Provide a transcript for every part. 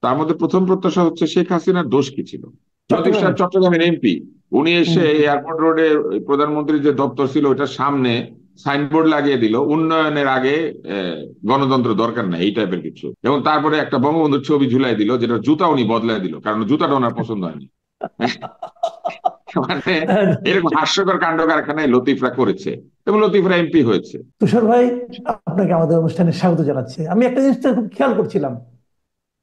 তার মধ্যে প্রথম প্রত্যাশা হচ্ছে শেখ হাসিনার দোষ কি ছিল। লতিফ চট্টগ্রামে। সাহেব চট্টগ্রামের এমপি, উনি হুম এসে হুম। এয়ারপোর্ট রোডে প্রধানমন্ত্রীর যে দপ্তর ছিল ওইটার সামনে সাইনবোর্ড লাগিয়ে দিল, উন্নয়নের আগে গণতন্ত্র দরকার নাই, এই টাইপের কিছু। এবং তারপরে একটা বঙ্গবন্ধুর ছবি ঝুলাই দিল, যেটা জুতা উনি বদলাই দিল, কারণ জুতাটা ওনার পছন্দ হয়নি। মানে এরকম হাস্যকর কাণ্ড কারখানায় লতিফরা করেছে, এবং লতিফরা এমপি হয়েছে। তুষার ভাই, আপনাকে আমাদের অনুষ্ঠানে স্বাগত জানাচ্ছি। আমি একটা জিনিসটা খুব খেয়াল করছিলাম,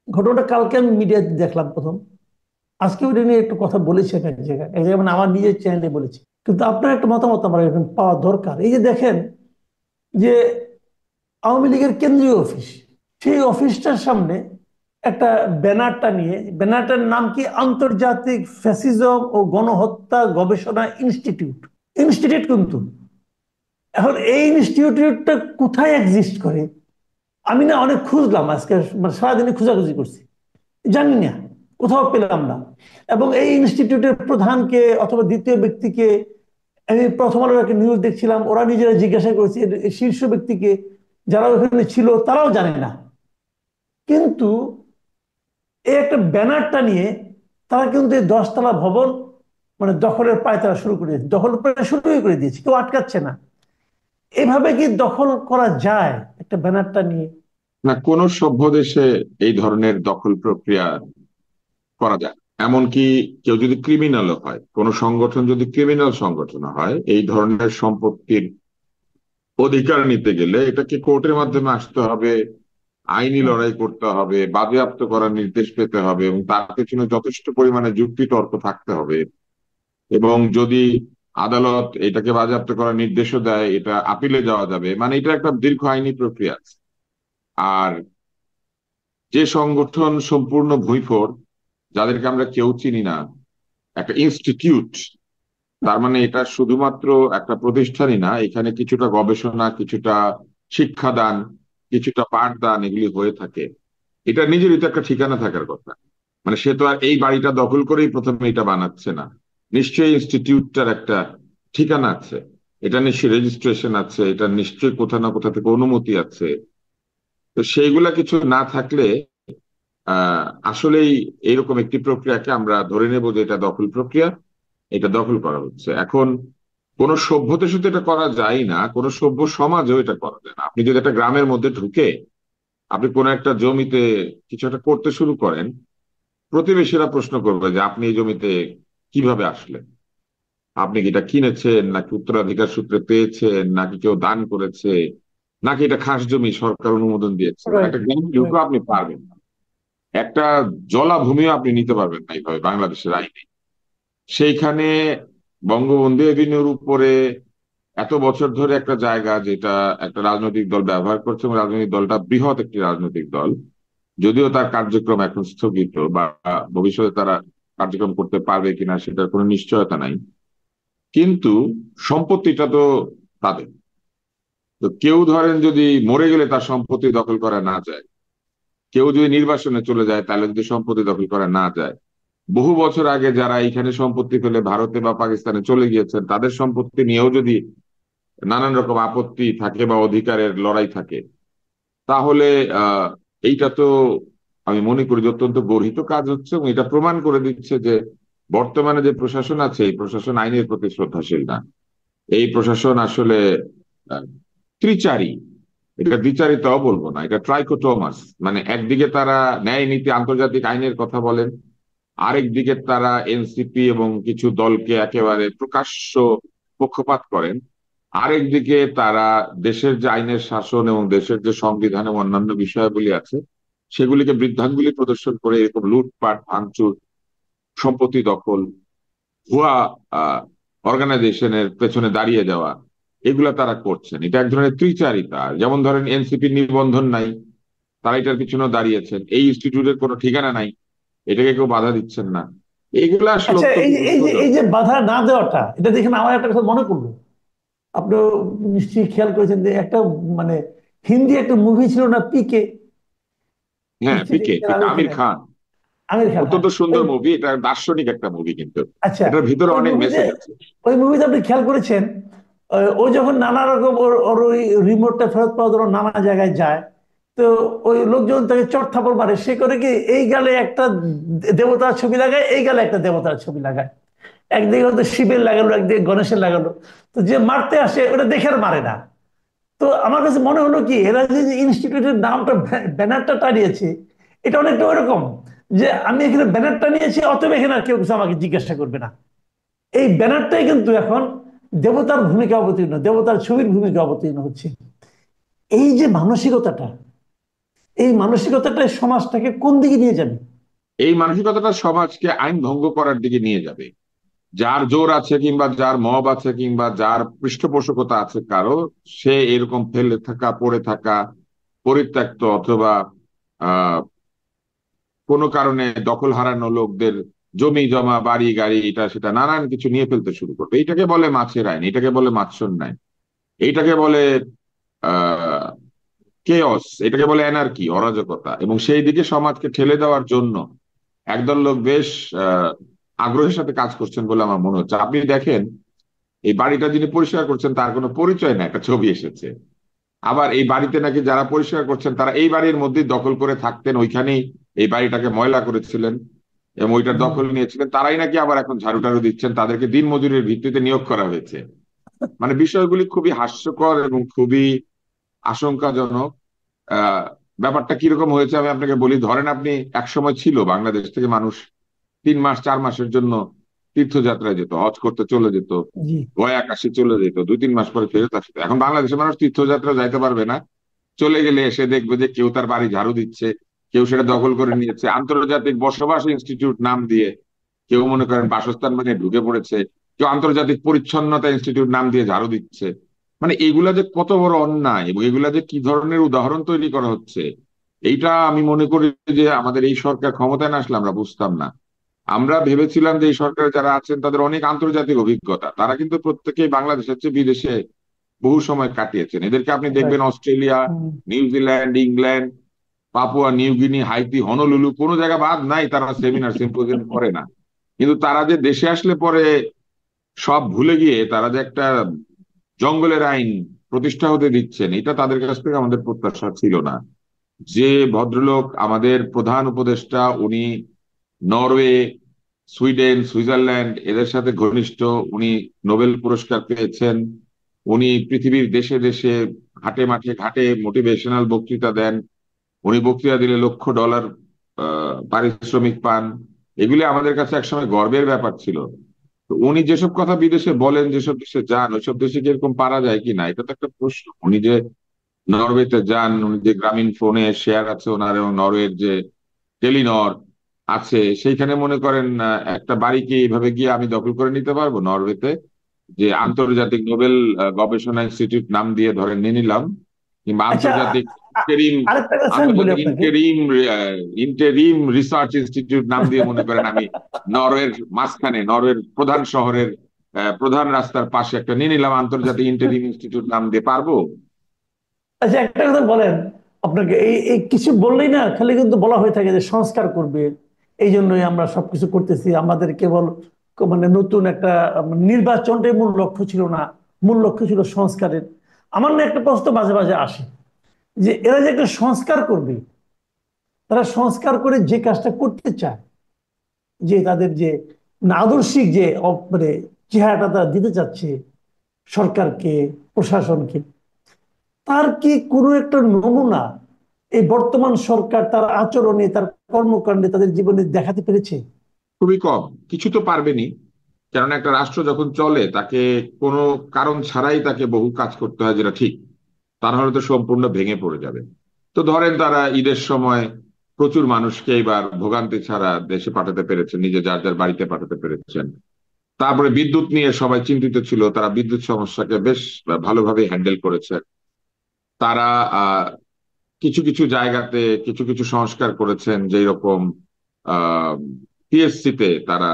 ঘটনাটা কালকে আমি মিডিয়াতে দেখলাম প্রথম। আজকে ওটা নিয়ে একটু কথা বলেছি আমি এক জায়গায় মানে আমার নিজের চ্যানেলে বলেছি, কিন্তু আপনার একটা মতামত আমার এখন পাওয়া দরকার। এই যে দেখেন যে আওয়ামী লীগের কেন্দ্রীয় অফিস, সেই অফিসটার সামনে একটা ব্যানারটা নিয়ে, ব্যানারটার নাম কি, আন্তর্জাতিক ফ্যাসিজম ও গণহত্যা গবেষণা ইনস্টিটিউট। ইনস্টিটিউট কিন্তু, এখন এই ইনস্টিটিউটটা কোথায় এক্সিস্ট করে? আমি না অনেক খুঁজলাম আজকে, মানে সারাদিনে খোঁজাখুঁজি করছি, জানি না, কোথাও পেলাম না। এবং এই ইনস্টিটিউটের প্রধানকে অথবা দ্বিতীয় ব্যক্তিকে, আমি প্রথম আলোর একটা নিউজ দেখছিলাম, ওরা নিজেরা জিজ্ঞাসা করেছে এই শীর্ষ ব্যক্তিকে, যারা ওখানে ছিল তারাও জানে না। কিন্তু এই একটা ব্যানারটা নিয়ে তারা কিন্তু এই 10 তলা ভবন মানে দখলের পায়তারা শুরু করে দিয়েছে, দখল প্রায় শুরুই করে দিয়েছে, কেউ আটকাচ্ছে না। এভাবে কি দখল করা যায় একটা ব্যানারটা নিয়ে? না, কোন সভ্য দেশে এই ধরনের দখল প্রক্রিয়া করা যায়? এমনকি কেউ যদি ক্রিমিনালও হয়, কোন সংগঠন যদি ক্রিমিনাল সংগঠন হয়, এই ধরনের সম্পত্তির অধিকার নিতে গেলে এটাকে কোর্টের মাধ্যমে আসতে হবে, আইনি হুম, লড়াই করতে হবে, বাজেয়াপ্ত করার নির্দেশ পেতে হবে, এবং তার পেছনে যথেষ্ট পরিমাণে যুক্তি তর্ক থাকতে হবে। এবং যদি আদালত এটাকে বাজেয়াপ্ত করার নির্দেশও দেয়, এটা আপিলে যাওয়া যাবে, মানে এটা একটা দীর্ঘ আইনি প্রক্রিয়া আছে। আর যে সংগঠন সম্পূর্ণ ভুঁইফোড়, যাদেরকে আমরা কেউ চিনি না, একটা ইনস্টিটিউট, তার মানে এটা শুধুমাত্র একটা প্রতিষ্ঠানই না, এখানে কিছুটা গবেষণা, কিছুটা শিক্ষাদান, কিছুটা পাঠদান এগুলি হয়ে থাকে। এটা নিজেরই তো একটা ঠিকানা থাকার কথা। মানে সে তো আর এই বাড়িটা দখল করেই প্রথমে এটা বানাচ্ছে না, নিশ্চয়ই ইনস্টিটিউটটার একটা ঠিকানা আছে, এটা নিশ্চয়ই রেজিস্ট্রেশন আছে, এটা নিশ্চয়ই কোথা না কোথা থেকে অনুমতি আছে। তো সেইগুলা কিছু না থাকলে আসলেই এইরকম একটি প্রক্রিয়াকে আমরা ধরে নেব যে এটা দখল প্রক্রিয়া, এটা দখল করা হচ্ছে। এখন কোন সভ্য দেশে তো এটা করা যায় না, কোন সভ্য সমাজেও এটা করা যায় না। আপনি যদি একটা গ্রামের মধ্যে ঢুকে আপনি কোন একটা জমিতে কিছু একটা করতে শুরু করেন, প্রতিবেশীরা প্রশ্ন করবে যে আপনি এই জমিতে কিভাবে আসলেন, আপনি কি এটা কিনেছেন, নাকি উত্তরাধিকার সূত্রে পেয়েছেন, নাকি কেউ দান করেছে, নাকি এটা খাস জমি সরকার অনুমোদন দিয়েছে। রাইট একটা গ্রামে রাইট। ঢুকেও আপনি পারবেন না, একটা জলাভূমিও আপনি নিতে পারবেন না এইভাবে বাংলাদেশের আইনে। সেইখানে বঙ্গবন্ধু এভিনিউর উপরে এত বছর ধরে একটা জায়গা, যেটা একটা রাজনৈতিক দল ব্যবহার করছে, এবং রাজনৈতিক দলটা বৃহৎ একটি রাজনৈতিক দল, যদিও তার কার্যক্রম এখন স্থগিত, বা ভবিষ্যতে তারা কার্যক্রম করতে পারবে কিনা সেটার কোনো নিশ্চয়তা নাই, কিন্তু সম্পত্তিটা তো তাদের। তো কেউ ধরেন যদি মরে গেলে তার সম্পত্তি দখল করা না যায়, কেউ যদি নির্বাসনে চলে যায় তাহলে যদি সম্পত্তি দখল করা না যায়, বহু বছর আগে যারা এখানে সম্পত্তি ফেলে ভারতে বা পাকিস্তানে চলে গিয়েছেন তাদের সম্পত্তি নিয়েও যদি নানান রকম আপত্তি থাকে বা অধিকারের লড়াই থাকে, তাহলে আহ এইটা তো আমি মনে করি যে অত্যন্ত গর্হিত কাজ হচ্ছে, এবং এটা প্রমাণ করে দিচ্ছে যে বর্তমানে যে প্রশাসন আছে এই প্রশাসন আইনের প্রতি শ্রদ্ধাশীল না। এই প্রশাসন আসলে আহ, ত্রিচারী। এটা দ্বিচারিতাও বলবো না, এটা ট্রাইকোটোমাস। মানে একদিকে তারা ন্যায় নীতি আন্তর্জাতিক আইনের কথা বলেন, আরেক দিকে তারা এনসিপি এবং কিছু দলকে একেবারে প্রকাশ্য পক্ষপাত করেন, আরেক দিকে তারা দেশের যে আইনের শাসন এবং দেশের যে সংবিধান এবং অন্যান্য বিষয়াবলী আছে সেগুলিকে বৃদ্ধাঙ্গুলি প্রদর্শন করে এরকম লুটপাট, ভাঙচুর, সম্পত্তি দখল, ভুয়া অর্গানাইজেশনের পেছনে দাঁড়িয়ে যাওয়া, এগুলা তারা করছেন। এটা এক ধরনের ত্রিচারিতা। যেমন ধরেন এনসিপির নিবন্ধন নাই, তারা এটার পিছনে দাঁড়িয়েছেন, এই ইনস্টিটিউটের কোনো ঠিকানা নাই, এটাকে কেউ বাধা দিচ্ছেন না। এগুলো আসলে আচ্ছা, এই অত্যন্ত যে এই যে এই দুঃখজনক। যে বাধা না দেওয়াটা, এটা দেখে না আমার একটা কথা মনে পড়লো। আপনি নিশ্চয়ই খেয়াল করেছেন যে একটা মানে হিন্দি একটা মুভি ছিল না, পিকে? হ্যাঁ, নিশ্চয়ই পিকে, দেখেছেন, পিকে আমির আমির খানের। খান। আমির খান, হ্যাঁ। অত্যন্ত ওই, সুন্দর মুভি, এটা দার্শনিক একটা মুভি কিন্তু আচ্ছা, এটার ভিতরে ওই অনেক মুভিতে, মেসেজ আছে। আপনি খেয়াল করেছেন ও যখন নানা রকম ওর ওর ওই রিমোটটা ফেরত পাওয়ার জন্য নানা জায়গায় যায়, তো ওই লোকজন তাকে চট থাপড় মারে, সে করে কি এই গালে একটা দেবতার ছবি লাগায়, এই গালে একটা দেবতার ছবি লাগায়। একদিকে হয়তো শিবের লাগালো, একদিকে গণেশের লাগালো। তো যে মারতে আসে ওটা দেখে আর মারে না। তো আমার কাছে মনে হলো কি, এরা যে ইনস্টিটিউটের নামটা ব্যানারটা টানিয়েছে, এটা অনেকটা ওইরকম যে আমি এখানে ব্যানারটা নিয়েছি, অতএব এখানে আর কেউ কিছু আমাকে জিজ্ঞাসা করবে না। এই ব্যানারটাই কিন্তু এখন দেবতার ভূমিকা অবতীর্ণ, দেবতার ছবির ভূমিকা অবতীর্ণ হচ্ছে। এই যে মানসিকতাটা, এই মানসিকতাটা সমাজটাকে কোন দিকে নিয়ে যাবে? এই মানসিকতাটা সমাজকে আইন ভঙ্গ করার দিকে নিয়ে যাবে। যার জোর আছে কিংবা যার মব আছে কিংবা যার পৃষ্ঠপোষকতা আছে কারো, সে এরকম ফেলে থাকা, পড়ে থাকা, পরিত্যক্ত অথবা আহ কোনো কারণে দখল হারানো লোকদের জমি জমা, বাড়ি গাড়ি, এটা সেটা নানান কিছু নিয়ে ফেলতে শুরু করবে। এইটাকে বলে মাছের আইন, এটাকে বলে মাৎসন্য আইন, এইটাকে বলে আহ কেয়স, এটাকে বলে অ্যানার্কি, অরাজকতা। এবং সেই দিকে সমাজকে ঠেলে দেওয়ার জন্য একদল লোক বেশ আহ আগ্রহের সাথে কাজ করছেন বলে আমার মনে হচ্ছে। আপনি দেখেন, এই বাড়িটা যিনি পরিষ্কার করছেন তার কোনো পরিচয় না, একটা ছবি এসেছে। আবার এই বাড়িতে নাকি যারা পরিষ্কার করছেন তারা এই বাড়ির মধ্যেই দখল করে থাকতেন, ওইখানেই এই বাড়িটাকে ময়লা করেছিলেন এবং ওইটার হুম। দখল নিয়েছিলেন, তারাই নাকি আবার এখন ঝাড়ু টাড়ু দিচ্ছেন, তাদেরকে দিন মজুরির ভিত্তিতে নিয়োগ করা হয়েছে। মানে বিষয়গুলি খুবই হাস্যকর এবং খুবই আশঙ্কাজনক। আহ ব্যাপারটা কিরকম হয়েছে আমি আপনাকে বলি। ধরেন আপনি, এক সময় ছিল বাংলাদেশ থেকে মানুষ 3 মাস 4 মাসের জন্য তীর্থযাত্রায় যেত, হজ করতে চলে যেত, জি। গয়া কাশি চলে যেত, 2-3 মাস পরে ফেরত আসতো। এখন বাংলাদেশের মানুষ তীর্থযাত্রা যাইতে পারবে না, চলে গেলে এসে দেখবে যে কেউ তার বাড়ি ঝাড়ু দিচ্ছে, কেউ সেটা দখল করে নিয়েছে আন্তর্জাতিক বসবাস ইনস্টিটিউট নাম দিয়ে, কেউ মনে করেন বাসস্থান বানিয়ে ঢুকে পড়েছে, কেউ আন্তর্জাতিক পরিচ্ছন্নতা ইনস্টিটিউট নাম দিয়ে ঝাড়ু দিচ্ছে। মানে এগুলা যে কত বড় অন্যায় এবং এগুলা যে কি ধরনের উদাহরণ তৈরি করা হচ্ছে, এইটা আমি মনে করি যে আমাদের এই সরকার ক্ষমতায় না আসলে আমরা বুঝতাম না। আমরা ভেবেছিলাম যে এই সরকারে যারা আছেন তাদের অনেক আন্তর্জাতিক অভিজ্ঞতা, তারা কিন্তু প্রত্যেকেই বাংলাদেশের চেয়ে বিদেশে বহু সময় কাটিয়েছেন। এদেরকে আপনি দেখবেন right. Australia, New Zealand, England, Papua New Guinea, Haiti, Honolulu, কোনো জায়গা বাদ নাই তারা সেমিনার সিম্পোজিয়াম করে না। কিন্তু তারা যে দেশে আসলে পরে সব ভুলে গিয়ে তারা যে একটা জঙ্গলের আইন প্রতিষ্ঠা হতে দিচ্ছেন, এটা তাদের কাছ থেকে আমাদের প্রত্যাশা ছিল না। যে ভদ্রলোক আমাদের প্রধান উপদেষ্টা, উনি নরওয়ে, সুইডেন, সুইজারল্যান্ড এদের সাথে ঘনিষ্ঠ, উনি নোবেল পুরস্কার পেয়েছেন, উনি পৃথিবীর দেশে দেশে ঘাটে মাঠে ঘাটে মোটিভেশনাল বক্তৃতা দেন, উনি বক্তৃতা দিলে $1,00,000 পারিশ্রমিক পান। এগুলি আমাদের কাছে একসময় গর্বের ব্যাপার ছিল। তো উনি যেসব কথা বিদেশে বলেন, যেসব দেশে যান, ওইসব দেশে কি এরকম পারা যায় কিনা, এটা তো একটা প্রশ্ন। উনি যে নরওয়েতে যান, উনি যে গ্রামীণ ফোনে শেয়ার আছে ওনার, এবং নরওয়ের যে টেলিনর আছে, সেইখানে মনে করেন একটা বাড়িকে এইভাবে গিয়ে আমি দখল করে নিতে পারবো নরওয়েতে, যে আন্তর্জাতিক নোবেল গবেষণা ইনস্টিটিউট নাম দিয়ে ধরেন নিয়ে নিলাম, কিংবা আচ্ছা, আন্তর্জাতিক আ- ইন্টেরিম, আরেকটা কথা আমি বলি আন্তর্জাতিক আপনাকে। ইন্টেরিম ইন্টেরিম রিসার্চ ইনস্টিটিউট নাম দিয়ে মনে করেন আমি নরওয়ের মাঝখানে, নরওয়ের প্রধান শহরের প্রধান রাস্তার পাশে একটা নিয়ে নিলাম আন্তর্জাতিক ইন্টেরিম ইনস্টিটিউট নাম দিয়ে, পারবো? আচ্ছা, একটা কথা বলেন আপনাকে, এই এই কিছু বললেই না খালি কিন্তু বলা হয়ে থাকে যে সংস্কার করবে, এই জন্যই আমরা সবকিছু করতেছি, আমাদের কেবল মানে নতুন একটা নির্বাচনটাই মূল লক্ষ্য ছিল না, মূল লক্ষ্য ছিল সংস্কারের। আমার না একটা প্রশ্ন মাঝে মাঝে আসে, যে এরা যে একটা সংস্কার করবে, তারা সংস্কার করে যে কাজটা করতে চায়, যে তাদের যে আদর্শিক যে মানে চেহারাটা তারা দিতে চাচ্ছে সরকারকে, প্রশাসনকে, তার কি কোনো একটা নমুনা এই বর্তমান সরকার তার আচরণে, তার কর্মকাণ্ডে, তাদের জীবনে দেখাতে পেরেছে? খুবই কম। কিছু তো পারবেনই, কেননা একটা রাষ্ট্র যখন চলে তাকে কোনো কারণ ছাড়াই তাকে বহু কাজ করতে হয়, যেটা ঠিক, তা নাহলে তো সম্পূর্ণ ভেঙে পড়ে যাবে। তো ধরেন তারা ঈদের সময় প্রচুর মানুষকে এবার ভোগান্তি ছাড়া দেশে পাঠাতে পেরেছেন, নিজে যার যার বাড়িতে পাঠাতে পেরেছেন। তারপরে বিদ্যুৎ নিয়ে সবাই চিন্তিত ছিল, তারা বিদ্যুৎ সমস্যাকে বেশ ভালোভাবে হ্যান্ডেল করেছেন। তারা কিছু কিছু জায়গাতে কিছু কিছু সংস্কার করেছেন, যেই রকম আহ পিএসসি তে তারা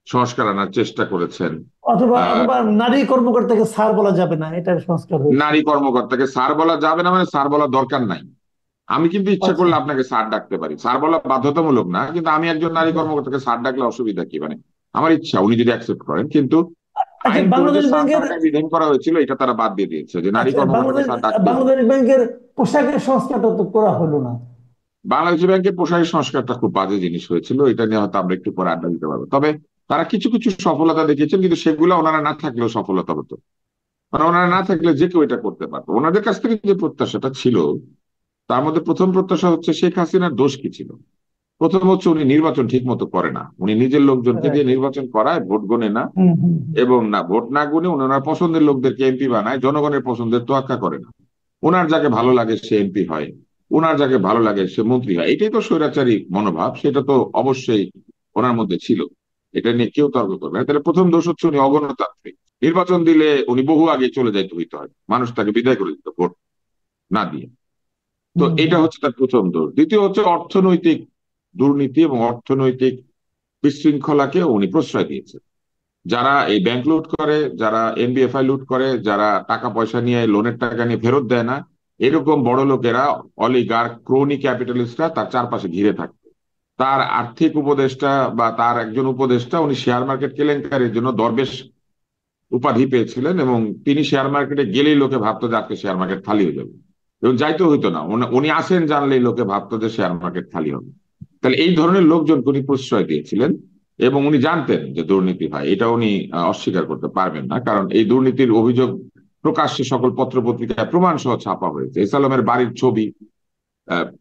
সংস্কার আনার চেষ্টা করেছেন। অথবা আহ অথবা নারী কর্মকর্তাকে স্যার বলা যাবে না, এটা সংস্কার হয়েছে। নারী কর্মকর্তাকে স্যার বলা যাবে না, মানে স্যার বলার দরকার নাই। আমি কিন্তু ইচ্ছা আচ্ছা। করলে আপনাকে স্যার ডাকতে পারি, স্যার বলা বাধ্যতামূলক না, কিন্তু আমি একজন নারী কর্মকর্তাকে স্যার ডাকলে অসুবিধা কি? মানে আমার ইচ্ছা, উনি যদি অ্যাকসেপ্ট করেন। কিন্তু আচ্ছা, আইন করে যে বাংলাদেশ সাত ব্যাংকের টাকায় বিধান করা হয়েছিল এটা তারা বাদ দিয়ে দিয়েছে, যে নারী আচ্ছা কর্মকর্তাকে বাংলাদেশ স্যার ডাকতেই হবে। বাংলাদেশ ব্যাংকের পোশাকের সংস্কারটা তো করা হলো না। বাংলাদেশ ব্যাংকের পোশাকের সংস্কারটা খুব বাজে জিনিস হয়েছিল, এটা নিয়ে হয়তো আমরা একটু পরে আড্ডা দিতে পারবো। তবে তারা কিছু কিছু সফলতা দেখিয়েছেন, কিন্তু সেগুলো ওনারা না থাকলেও সফলতা হতো। মানে ওনারা না থাকলে যে কেউ এটা করতে পারতো। ওনাদের কাছ থেকে যে প্রত্যাশাটা ছিল, তার মধ্যে প্রথম প্রত্যাশা হচ্ছে শেখ হাসিনার দোষ কি ছিল। প্রথম হচ্ছে উনি নির্বাচন ঠিক মতো করে না, উনি নিজের লোকজনকে রাইট। দিয়ে নির্বাচন করায়, ভোট গণে না। হুম হুম এবং না ভোট না গুনে উনি ওনার পছন্দের লোকদেরকে এমপি বানায়, জনগণের পছন্দের তোয়াক্কা করে না। ওনার যাকে ভালো লাগে সে এমপি হয়, ওনার যাকে ভালো লাগে সে মন্ত্রী হয়। এটাই তো স্বৈরাচারী মনোভাব, সেটা তো অবশ্যই ওনার মধ্যে ছিল। এটা নিয়ে কেউ তর্ক করবে না। তাহলে প্রথম দোষ হচ্ছে উনি অগণতান্ত্রিক। নির্বাচন দিলে উনি বহু আগে চলে যাইতে হইতে হয়, মানুষ তাকে বিদায় করে দিত ভোট না দিয়ে। তো হুম এটা হুম। হচ্ছে তার প্রথম দোষ। দ্বিতীয় হচ্ছে অর্থনৈতিক দুর্নীতি এবং অর্থনৈতিক বিশৃঙ্খলাকে উনি প্রশ্রয় দিয়েছেন। যারা এই ব্যাংক লুট করে, যারা এনবিএফআই লুট করে, যারা টাকা পয়সা নিয়ে লোনের টাকা নিয়ে ফেরত দেয় না, এরকম বড় লোকেরা, অলিগার্ক, ক্রোনি ক্যাপিটালিস্টরা তার চারপাশে ঘিরে থাকে। তার আর্থিক উপদেষ্টা বা তার একজন উপদেষ্টা উনি শেয়ার মার্কেট কেলেঙ্কারির জন্য দরবেশ উপাধি পেয়েছিলেন, এবং তিনি শেয়ার মার্কেটে গেলেই লোকে ভাবতো যে আজকে শেয়ার মার্কেট খালি হয়ে যাবে, এবং যাইতে হইতো না। উনি আসেন জানলেই লোকে ভাবতো যে শেয়ার মার্কেট খালি হবে। তাহলে এই ধরনের লোকজনকে উনি প্রশ্রয় দিয়েছিলেন, এবং উনি জানতেন যে দুর্নীতি হয়, এটা উনি অস্বীকার করতে পারবেন না, কারণ এই দুর্নীতির অভিযোগ প্রকাশ্যে সকল পত্র পত্রিকায় প্রমাণ সহ ছাপা হয়েছে। ইসলামের বাড়ির ছবি,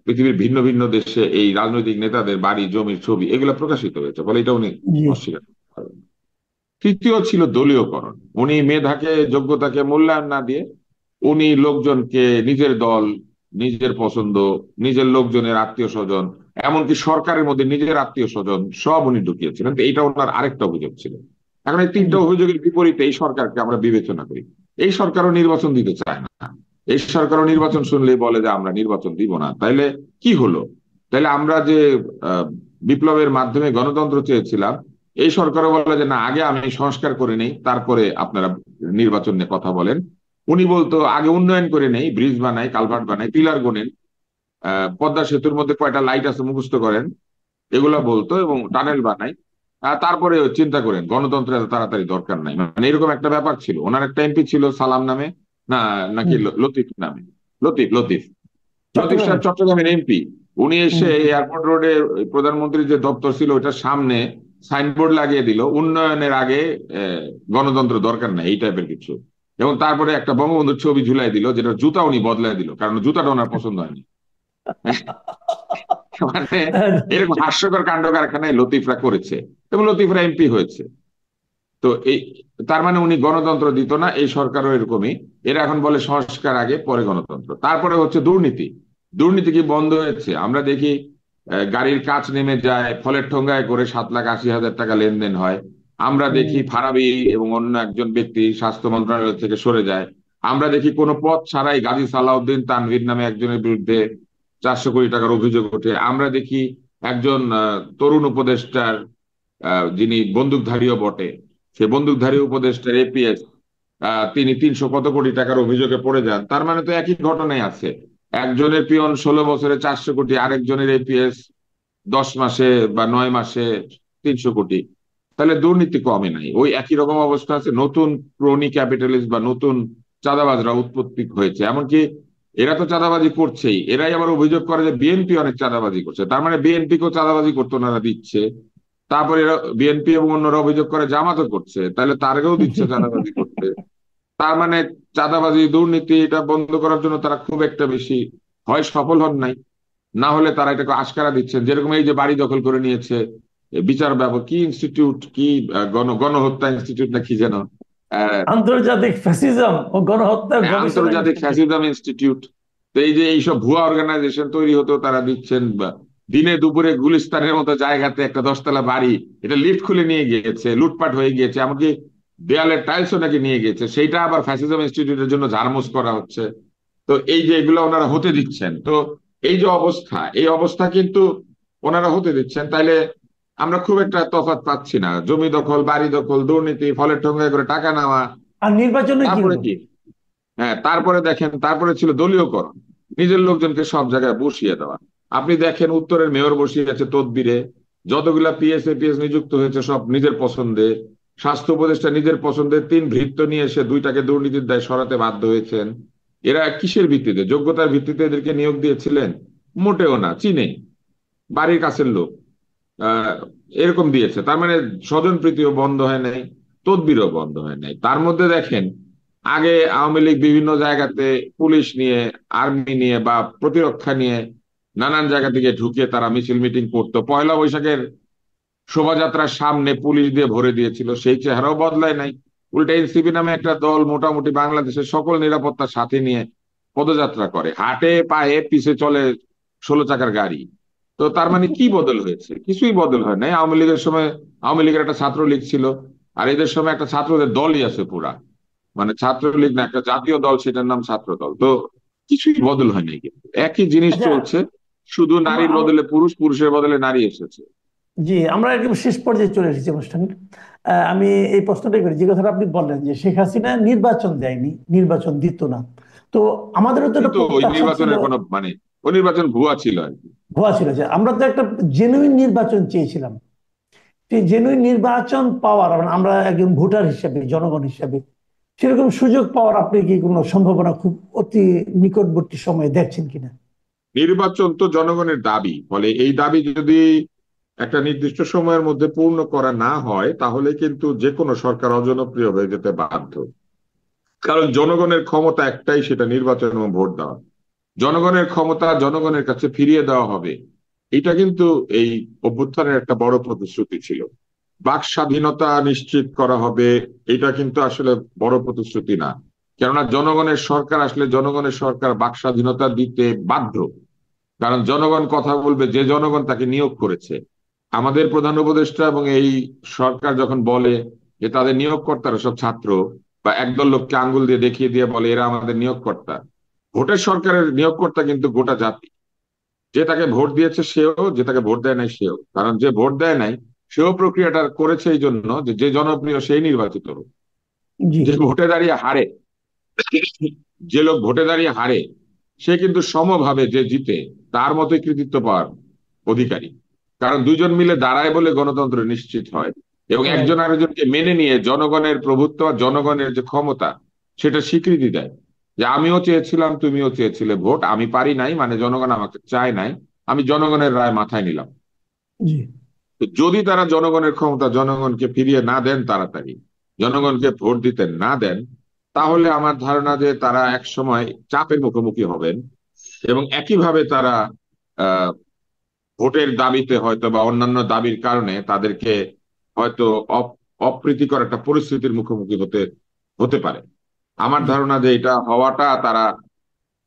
পৃথিবীর ভিন্ন ভিন্ন দেশে এই রাজনৈতিক নেতাদের বাড়ি জমির ছবি, এগুলো প্রকাশিত হয়েছে, ফলে এটা উনি জি। অস্বীকার করতে পারবেন না। তৃতীয় ছিল দলীয়করণ। উনি মেধাকে, যোগ্যতাকে মূল্যায়ন না দিয়ে উনি লোকজনকে নিজের দল, নিজের পছন্দ, নিজের লোকজনের আত্মীয় স্বজন, এমনকি সরকারের মধ্যে নিজের আত্মীয় স্বজন সব উনি ঢুকিয়েছিলেন। তো এটা ওনার আরেকটা অভিযোগ ছিল। এখন এই তিনটা জি। অভিযোগের বিপরীতে এই সরকারকে আমরা বিবেচনা করি। এই সরকারও নির্বাচন দিতে চায় না। এই সরকারও নির্বাচন শুনলেই বলে যে আমরা নির্বাচন দিব না। তাইলে কি হলো? তাইলে আমরা যে আহ, বিপ্লবের মাধ্যমে গণতন্ত্র চেয়েছিলাম, এই সরকারও বলে যে না, আগে আমি সংস্কার করে নেই, তারপরে আপনারা নির্বাচন নিয়ে কথা বলেন। উনি বলতো আগে উন্নয়ন করে নেই, ব্রিজ বানাই, কালভার্ট বানাই, পিলার গোনেন, পদ্মা সেতুর মধ্যে কয়টা লাইট আছে মুখস্থ করেন, এগুলা বলতো, এবং টানেল বানাই, তারপরে চিন্তা করেন, গণতন্ত্রের এত তাড়াতাড়ি দরকার নাই। মানে এরকম একটা ব্যাপার ছিল। ওনার একটা এমপি ছিল সালাম নামে, না নাকি হুম। লতিফ নামে, লতিফ লতিফ লতিফ চট্টগ্রামে। সাহেব চট্টগ্রামের এমপি। উনি হুম এসে হুম। এয়ারপোর্ট রোডে প্রধানমন্ত্রীর যে দপ্তর ছিল ওটার সামনে সাইনবোর্ড লাগিয়ে দিল, উন্নয়নের আগে গণতন্ত্র দরকার নাই, এই টাইপের কিছু। এবং তারপরে একটা বঙ্গবন্ধুর ছবি ঝুলাই দিল, যেটা জুতা উনি বদলাই দিল, কারণ জুতাটা ওনার পছন্দ হয়নি। মানে এরকম হাস্যকর কাণ্ড কারখানায় লতিফরা করেছে, এবং লতিফরা এমপি হয়েছে। তো এই, তার মানে উনি গণতন্ত্র দিত না, এই সরকারও এরকমই। এরা এখন বলে সংস্কার আগে পরে গণতন্ত্র। তারপরে হচ্ছে দুর্নীতি। দুর্নীতি কি বন্ধ হয়েছে? আমরা দেখি গাড়ির কাচ নেমে যায়, ফলের ঠোঙ্গায় করে 7,80,000 টাকা লেনদেন হয়। আমরা দেখি হুম। ফারাবী এবং অন্য একজন ব্যক্তি স্বাস্থ্য মন্ত্রণালয় থেকে সরে যায়। আমরা দেখি কোনো পথ ছাড়াই গাজী সালাউদ্দিন তানভীর নামে একজনের বিরুদ্ধে 400 কোটি টাকার অভিযোগ ওঠে। আমরা দেখি একজন তরুণ উপদেষ্টার, যিনি বন্দুকধারীও বটে, সে বন্দুকধারী উপদেষ্টার এপিএস, তিনি 300 কত কোটি টাকার অভিযোগে পড়ে যান। তার মানে তো একই ঘটনাই আছে। একজনের পিয়ন 16 বছরে 400 কোটি, আরেকজনের এপিএস 10 মাসে বা 9 মাসে 300 কোটি। তাহলে দুর্নীতি কমে নাই, ওই একই রকম অবস্থা আছে। নতুন ক্রোনি ক্যাপিটালিস্ট বা নতুন চাঁদাবাজরা উৎপত্তি হয়েছে। এমনকি এরা তো চাঁদাবাজি করছেই, এরাই আবার অভিযোগ করে যে বিএনপি অনেক চাঁদাবাজি করছে, তার মানে বিএনপি কেও চাঁদাবাজি করতে ওনারা দিচ্ছে। তারপরে এরা বিএনপি এবং অন্যরা অভিযোগ করে জামাতও করছে, তাহলে তারকেও দিচ্ছে চাঁদাবাজি করতে। তার মানে চাঁদাবাজি দুর্নীতি এটা বন্ধ করার জন্য তারা খুব একটা বেশি হয় সফল হন নাই, না হলে তারা এটাকে আশকারা দিচ্ছেন। যেরকম এই যে বাড়ি দখল করে নিয়েছে, বিচার ব্যবস্থা কি ইনস্টিটিউট, কি গণহত্যা ইনস্টিটিউট না কি যেন, আহ, আন্তর্জাতিক ফ্যাসিজম ও গণহত্যার গবেষণা আন্তর্জাতিক ইনস্টিটিউট। Fascism institute. তো এই যে এইসব ভুয়া অর্গানাইজেশন তৈরি হতো তারা দিচ্ছেন। বা দিনে দুপুরে গুলিস্তানের মতো জায়গাতে একটা 10 তলা বাড়ি, এটা লিফট খুলে নিয়ে গিয়েছে, লুটপাট হয়ে গিয়েছে, এমনকি দেয়ালের টাইলসও নাকি নিয়ে গিয়েছে, সেইটা আবার ফ্যাসিজম ইনস্টিটিউটের জন্য ঝাড়মুছ করা হচ্ছে। তো এই যে এগুলো ওনারা হতে দিচ্ছেন, তো এই যে অবস্থা, এই অবস্থা কিন্তু ওনারা হতে দিচ্ছেন। তাইলে আমরা খুব একটা তফাৎ পাচ্ছি না। জমি দখল, বাড়ি দখল, দুর্নীতি, ফলের ঠোঙ্গায় করে টাকা নেওয়া। আর নির্বাচনে কি তারপরে হলো? কি? হ্যাঁ, তারপরে দেখেন, তারপরে ছিল দলীয়করণ, নিজের লোকজনকে সব জায়গায় বসিয়ে দেওয়া। আপনি দেখেন উত্তরের মেয়র বসিয়ে আছে তদবিরে, যতগুলা পিএস এপিএস নিযুক্ত হয়েছে সব নিজের পছন্দে, স্বাস্থ্য উপদেষ্টা নিজের পছন্দের 3 ভৃত্য নিয়ে এসে 2টাকে দুর্নীতির দায় সরাতে বাধ্য হয়েছেন। এরা কিসের ভিত্তিতে, যোগ্যতার ভিত্তিতে এদেরকে নিয়োগ দিয়েছিলেন? মোটেও না, চিনে, বাড়ির কাছের লোক, আহ এরকম দিয়েছে। তার মানে স্বজনপ্রীতিও বন্ধ হয় নাই, তদবিরও বন্ধ হয় নাই। তার মধ্যে দেখেন, আগে আওয়ামী লীগ বিভিন্ন জায়গাতে পুলিশ নিয়ে, আর্মি নিয়ে বা প্রতিরক্ষা নিয়ে নানান জায়গা থেকে ঢুকে তারা মিছিল মিটিং করতো। পয়লা বৈশাখের শোভাযাত্রার সামনে পুলিশ দিয়ে ভরে দিয়েছিল, সেই চেহারাও বদলায় নাই। উল্টা এনসিপি নামে একটা দল মোটামুটি বাংলাদেশের সকল নিরাপত্তার সাথে নিয়ে পদযাত্রা করে, হাটে পায়ে পিছে চলে 16 চাকার গাড়ি। তো তার মানে কি বদল হয়েছে? কিছুই বদল হয় নাই। আওয়ামী লীগের সময় আওয়ামী লীগের একটা ছাত্রলীগ ছিল, আর এদের সময় একটা ছাত্রদের দলই আছে পুরা, মানে ছাত্রলীগ না, একটা জাতীয় দল, সেটার নাম ছাত্র দল। তো কিছুই বদল হয় নাই, কিন্তু একই জিনিস আচ্ছা, চলছে, শুধু আমরা নারীর বদলে পুরুষ, পুরুষের বদলে নারী এসেছে। জি, আমরা একদম শেষ পর্যায়ে চলে এসেছি অনুষ্ঠানের। আমি এই প্রশ্নটাই করি, যে কথাটা আপনি বললেন যে শেখ হাসিনা নির্বাচন দেয়নি, নির্বাচন দিত না। তো আমাদেরও তো একটা কিন্তু ওই প্রত্যাশা ছিল, নির্বাচনের কোনো মানে, ওই নির্বাচন ভুয়া ছিল আর কি। ভুয়া ছিল, যে আমরা তো একটা জেনুইন নির্বাচন চেয়েছিলাম। সেই জেনুইন নির্বাচন পাওয়ার, মানে আমরা একজন ভোটার হিসেবে, জনগণ হিসেবে সেরকম সুযোগ পাওয়ার আপনি কি কোনো সম্ভাবনা খুব অতি নিকটবর্তী সময়ে দেখছেন কিনা? নির্বাচন তো জনগণের দাবি, ফলে এই দাবি যদি একটা নির্দিষ্ট সময়ের মধ্যে পূর্ণ করা না হয়, তাহলে কিন্তু যে কোনো সরকার অজনপ্রিয় হয়ে যেতে বাধ্য। কারণ জনগণের ক্ষমতা একটাই, সেটা নির্বাচন এবং ভোট দেওয়া। জনগণের ক্ষমতা জনগণের কাছে ফিরিয়ে দেওয়া হবে, এটা কিন্তু এই অভ্যুত্থানের একটা বড় প্রতিশ্রুতি ছিল। বাক স্বাধীনতা নিশ্চিত করা হবে, এটা কিন্তু আসলে বড় প্রতিশ্রুতি না। কেননা জনগণের সরকার আসলে জনগণের সরকার বাক স্বাধীনতা দিতে বাধ্য। কারণ জনগণ কথা বলবে, যে জনগণ তাকে নিয়োগ করেছে। আমাদের প্রধান উপদেষ্টা এবং এই সরকার যখন বলে যে তাদের নিয়োগকর্তারা সব ছাত্র, বা একদল লোককে আঙ্গুল দিয়ে দেখিয়ে দিয়ে বলে এরা আমাদের নিয়োগকর্তা, ভোটের সরকারের নিয়োগকর্তা কিন্তু গোটা জাতি। যে তাকে ভোট দিয়েছে সেও, যে তাকে ভোট দেয় নাই সেও। কারণ যে ভোট দেয় নাই সেও প্রক্রিয়াটা করেছে এই জন্য যে যে জনপ্রিয় সেই নির্বাচিত হোক। জি, যে ভোটে দাঁড়িয়ে হারে, যে লোক ভোটে দাঁড়িয়ে হারে, সে কিন্তু সমভাবে যে জিতে তার মতোই কৃতিত্ব পাওয়ার অধিকারী। কারণ দুজন মিলে দাঁড়ায় বলে গণতন্ত্র নিশ্চিত হয়, এবং রাইট। একজন আরেকজনকে মেনে নিয়ে জনগণের প্রভুত্ব আর জনগণের যে ক্ষমতা, সেটা স্বীকৃতি দেয়। যে আমিও চেয়েছিলাম, তুমিও চেয়েছিলে ভোট, আমি পারি নাই মানে জনগণ আমাকে চায় নাই, আমি জনগণের রায় মাথায় নিলাম। জি, তো যদি তারা জনগণের ক্ষমতা জনগণকে ফিরিয়ে না দেন তাড়াতাড়ি, জনগণকে ভোট দিতে না দেন, তাহলে আমার ধারণা যে তারা এক সময় চাপের মুখোমুখি হবেন, এবং একইভাবে তারা আহ ভোটের দাবিতে হয়তো বা অন্যান্য দাবির কারণে তাদেরকে হয়তো অপ্রীতিকর একটা পরিস্থিতির মুখোমুখি হতে হতে পারে। আমার জি। ধারণা যে এটা হওয়াটা তারা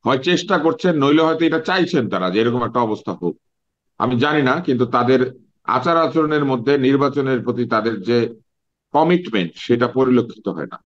হয় চেষ্টা করছেন, নইলে হয়তো এটা চাইছেন তারা যে এরকম একটা অবস্থা হোক। আমি জানি না, কিন্তু তাদের আচার আচরণের মধ্যে নির্বাচনের প্রতি তাদের যে কমিটমেন্ট, সেটা পরিলক্ষিত হয় না।